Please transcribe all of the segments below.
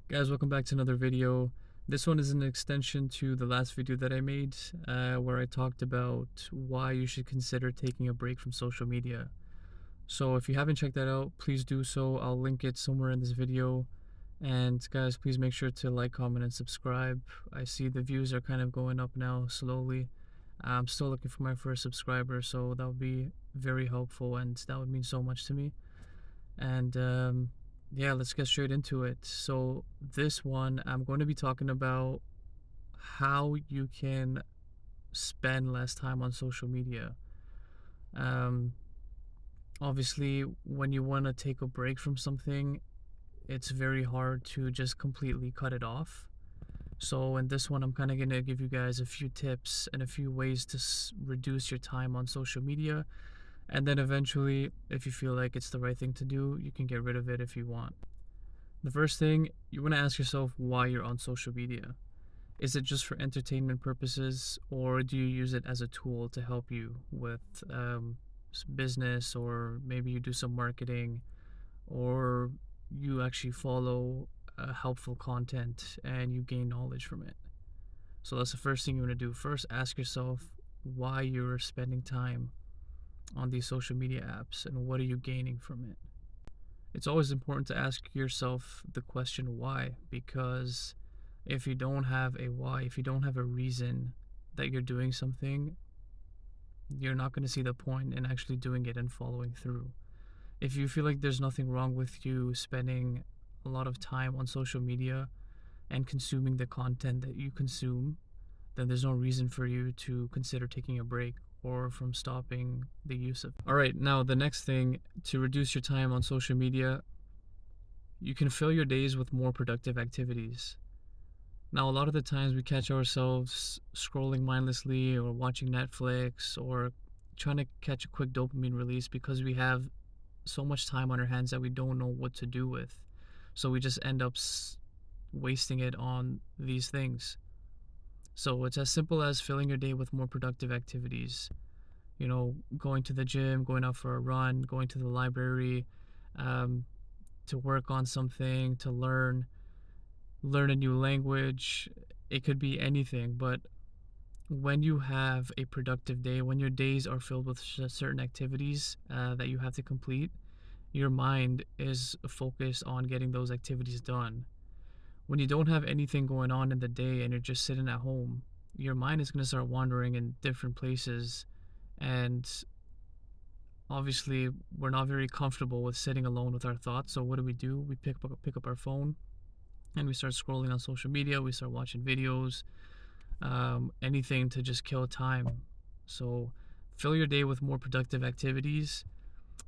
Guys, welcome back to another video. This one is an extension to the last video that I made where I talked about why you should consider taking a break from social media. So if you haven't checked that out, please do so. I'll link it somewhere in this video. And guys, please make sure to like, comment, and subscribe. I see the views are kind of going up now slowly. I'm still looking for my first subscriber, so that would be very helpful and that would mean so much to me. And yeah, let's get straight into it. So this one, I'm going to be talking about how you can spend less time on social media. Um, Obviously, when you want to take a break from something, it's very hard to just completely cut it off. So in this one, I'm kind of going to give you guys a few tips and a few ways to reduce your time on social media. And then eventually, if you feel like it's the right thing to do, you can get rid of it if you want. The first thing, you want to ask yourself why you're on social media. Is it just for entertainment purposes, or do you use it as a tool to help you with business, or maybe you do some marketing, or you actually follow helpful content and you gain knowledge from it? So that's the first thing you want to do. First, ask yourself why you're spending time on these social media apps and what are you gaining from it. It's always important to ask yourself the question why, because if you don't have a why, if you don't have a reason that you're doing something, you're not going to see the point in actually doing it and following through. If you feel like there's nothing wrong with you spending a lot of time on social media and consuming the content that you consume, then there's no reason for you to consider taking a break or from stopping the use of it. All right, now the next thing, to reduce your time on social media, you can fill your days with more productive activities. Now, a lot of the times we catch ourselves scrolling mindlessly or watching Netflix or trying to catch a quick dopamine release because we have so much time on our hands that we don't know what to do with. So we just end up wasting it on these things. So it's as simple as filling your day with more productive activities. You know, going to the gym, going out for a run, going to the library, to work on something, to learn a new language. It could be anything, but when you have a productive day, when your days are filled with certain activities that you have to complete, your mind is focused on getting those activities done. When you don't have anything going on in the day and you're just sitting at home, your mind is going to start wandering in different places. And obviously, we're not very comfortable with sitting alone with our thoughts. So what do? We pick up our phone and we start scrolling on social media. We start watching videos, anything to just kill time. So fill your day with more productive activities.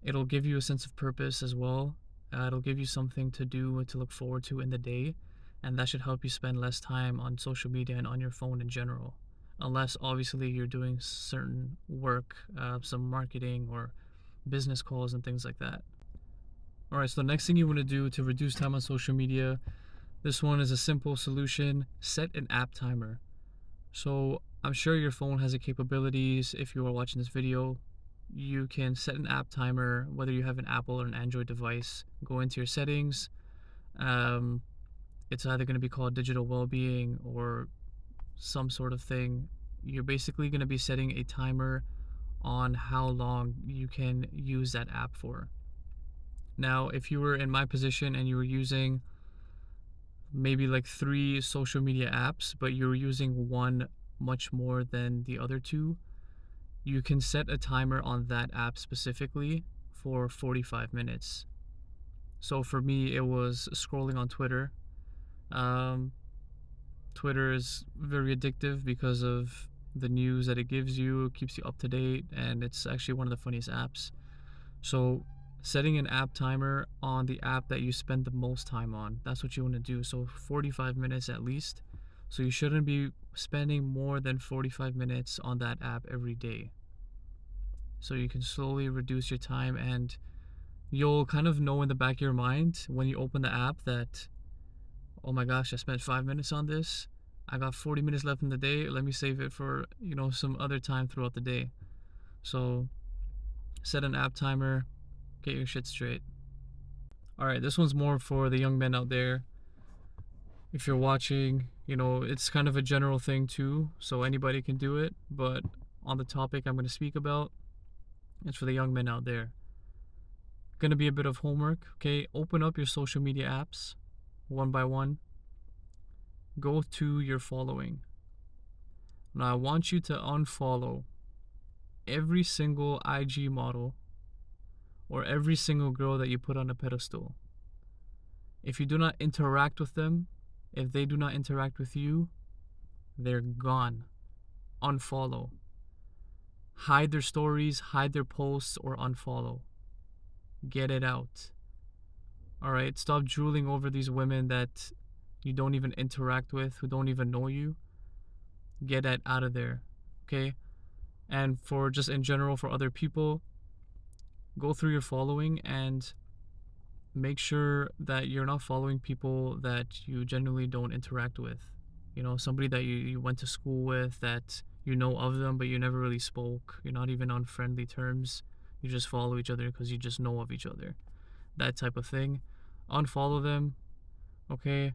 It'll give you a sense of purpose as well. It'll give you something to do, to look forward to in the day, and that should help you spend less time on social media and on your phone in general, unless obviously you're doing certain work, some marketing or business calls and things like that. All right, so the next thing you want to do to reduce time on social media, this one is a simple solution: set an app timer. So I'm sure your phone has the capabilities. If you are watching this video, you can set an app timer, whether you have an Apple or an Android device. Go into your settings. It's either going to be called digital well-being or some sort of thing. You're basically going to be setting a timer on how long you can use that app for. Now, if you were in my position and you were using maybe like 3 social media apps, but you're using one much more than the other two, you can set a timer on that app specifically for 45 minutes. So for me, it was scrolling on Twitter. Twitter is very addictive because of the news that it gives you. It keeps you up to date, and it's actually one of the funniest apps. So setting an app timer on the app that you spend the most time on, that's what you want to do. So 45 minutes at least. So you shouldn't be spending more than 45 minutes on that app every day. So you can slowly reduce your time, and you'll kind of know in the back of your mind when you open the app that, oh my gosh, I spent 5 minutes on this. I got 40 minutes left in the day. Let me save it for, some other time throughout the day. So set an app timer, get your shit straight. All right, this one's more for the young men out there. If you're watching, it's kind of a general thing too, so anybody can do it. But on the topic I'm going to speak about, it's for the young men out there. Going to be a bit of homework, okay? Open up your social media apps one by one. Go to your following. Now, I want you to unfollow every single IG model or every single girl that you put on a pedestal. If you do not interact with them, if they do not interact with you, they're gone. Unfollow. Hide their stories, hide their posts, or unfollow. Get it out. Alright? Stop drooling over these women that you don't even interact with, who don't even know you. Get that out of there. Okay? And for just in general, for other people, go through your following and make sure that you're not following people that you genuinely don't interact with. Somebody that you went to school with, that you know of them, but you never really spoke. You're not even on friendly terms. You just follow each other because you just know of each other. That type of thing. Unfollow them. Okay?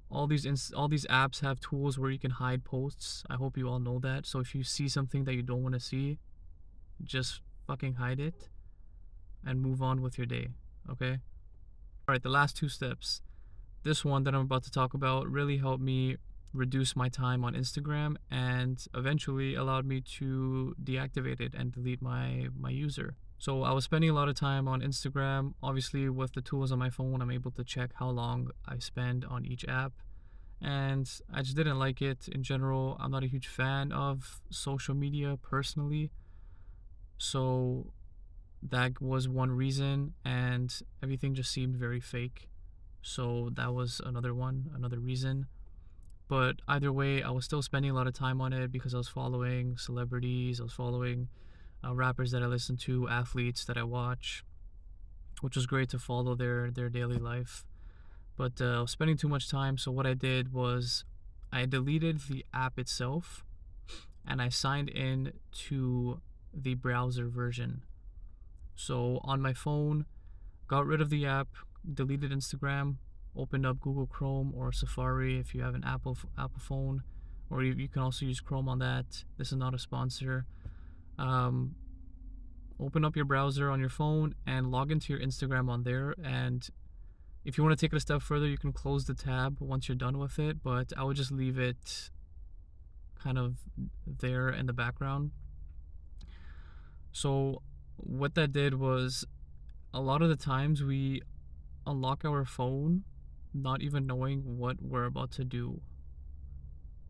All these apps have tools where you can hide posts. I hope you all know that. So if you see something that you don't want to see, just fucking hide it and move on with your day. Okay? Alright, the last 2 steps. This one that I'm about to talk about really helped me reduce my time on Instagram and eventually allowed me to deactivate it and delete my user. So I was spending a lot of time on Instagram. Obviously, with the tools on my phone, I'm able to check how long I spend on each app. And I just didn't like it in general. I'm not a huge fan of social media personally. So that was one reason, and everything just seemed very fake. So that was another reason. But either way, I was still spending a lot of time on it because I was following celebrities, I was following rappers that I listen to, athletes that I watch, which was great to follow their daily life. But I was spending too much time, so what I did was I deleted the app itself and I signed in to the browser version. So on my phone, got rid of the app, deleted Instagram, opened up Google Chrome or Safari if you have an Apple phone, or you can also use Chrome on that. This is not a sponsor. Open up your browser on your phone and log into your Instagram on there. And if you want to take it a step further, you can close the tab once you're done with it, but I would just leave it kind of there in the background. So what that did was, a lot of the times we unlock our phone not even knowing what we're about to do.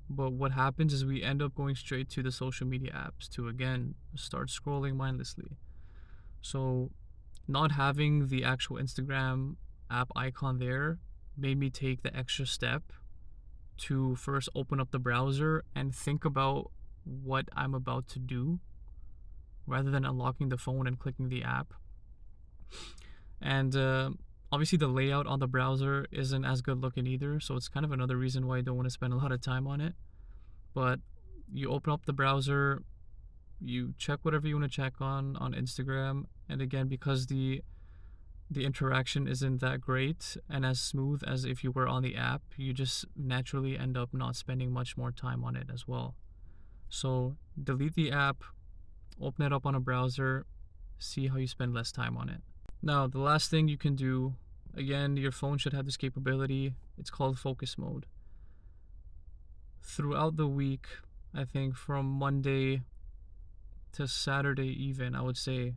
But what happens is we end up going straight to the social media apps to again start scrolling mindlessly. So not having the actual Instagram app icon there made me take the extra step to first open up the browser and think about what I'm about to do rather than unlocking the phone and clicking the app. And obviously the layout on the browser isn't as good looking either, so it's kind of another reason why I don't want to spend a lot of time on it. But you open up the browser, you check whatever you want to check on Instagram, and again, because the interaction isn't that great and as smooth as if you were on the app, you just naturally end up not spending much more time on it as well. So delete the app, open it up on a browser, see how you spend less time on it. Now, the last thing you can do, again, your phone should have this capability. It's called focus mode. Throughout the week, I think from Monday to Saturday even, I would say,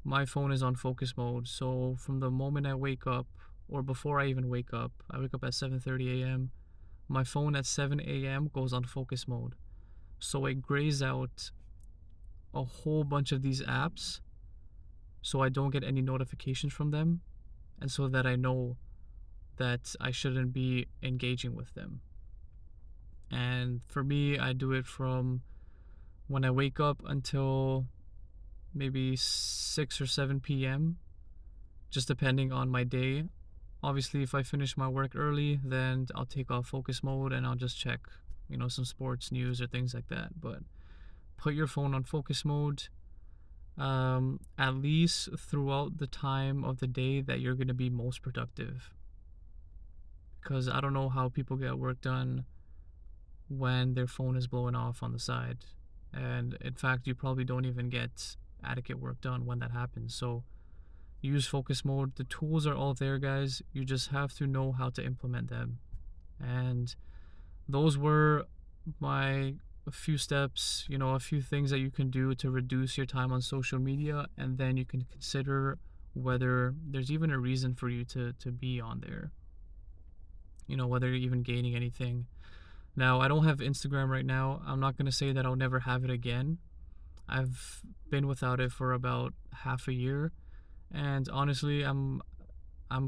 my phone is on focus mode. So from the moment I wake up, or before I even wake up, I wake up at 7:30 a.m., my phone at 7 a.m. goes on focus mode. So it grays out a whole bunch of these apps so I don't get any notifications from them, and so that I know that I shouldn't be engaging with them. And for me, I do it from when I wake up until maybe 6 or 7 p.m., just depending on my day. Obviously, if I finish my work early, then I'll take off focus mode and I'll just check, some sports news or things like that. But put your phone on focus mode at least throughout the time of the day that you're going to be most productive. because I don't know how people get work done when their phone is blowing off on the side. And in fact, you probably don't even get adequate work done when that happens. So use focus mode. The tools are all there, guys. You just have to know how to implement them. And those were my a few steps, a few things that you can do to reduce your time on social media, and then you can consider whether there's even a reason for you to be on there. Whether you're even gaining anything. Now, I don't have Instagram right now. I'm not going to say that I'll never have it again. I've been without it for about half a year, and honestly, I'm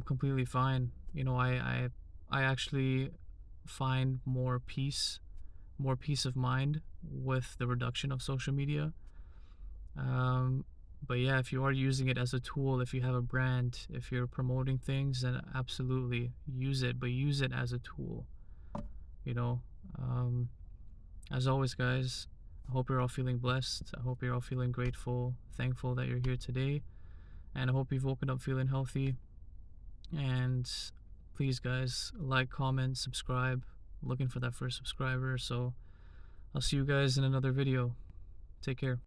completely fine. I actually find more peace of mind with the reduction of social media. But yeah, if you are using it as a tool, if you have a brand, if you're promoting things, then absolutely use it, but use it as a tool. you know as always, guys, I hope you're all feeling blessed. I hope you're all feeling grateful, thankful that you're here today, and I hope you've woken up feeling healthy. And please, guys, like, comment, subscribe. Looking for that first subscriber. So I'll see you guys in another video. Take care.